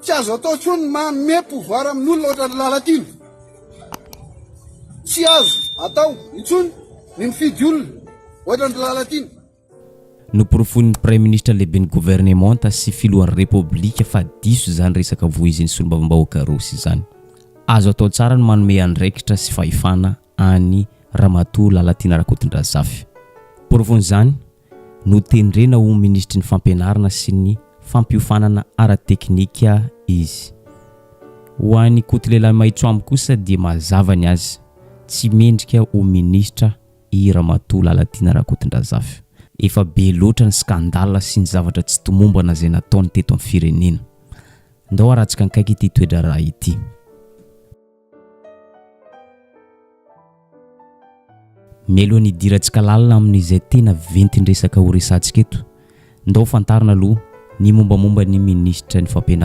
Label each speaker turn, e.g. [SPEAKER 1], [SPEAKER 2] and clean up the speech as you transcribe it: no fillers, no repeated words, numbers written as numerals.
[SPEAKER 1] tsy azo atao tsony manome pouvoir amin'olona ohatra ny lalatino, tsy azo atao intsony ny mifidy olona ohatra ny lalatino.
[SPEAKER 2] Noporofon'ny Premier Ministre lehibe ny gouvernementa sy filohan'ny Repoblika fa diso izany resaka voizin'ny solombavambahoaka Rosy izany. Azo atao tsara ny manome andraikitra sy fahefana any Ramatoa Lalatina Rakotondrazafy. Porofon'izany no tendrena ho ministry ny fampianarana sy ny fampiofanana ara-teknika izy. Ho an'ny kotilehilahy Maitsoamo kosa dia mazava ny azy tsy mendrika ho ministra i Ramatoa Lalatina Rakotondrazafy. Efa be loatra ny skandala sy ny zavatra tsy tomombana izay nataony teto amin'ny firenena. Ndao aratsika nikaiky ity toedra raha ity. Mialohan'ny hidirantsika lalina amin'izay tena ventin-dresaka ho resantsika eto, ndao fantarina aloha ny mombamomba ny ministra ny fampianarana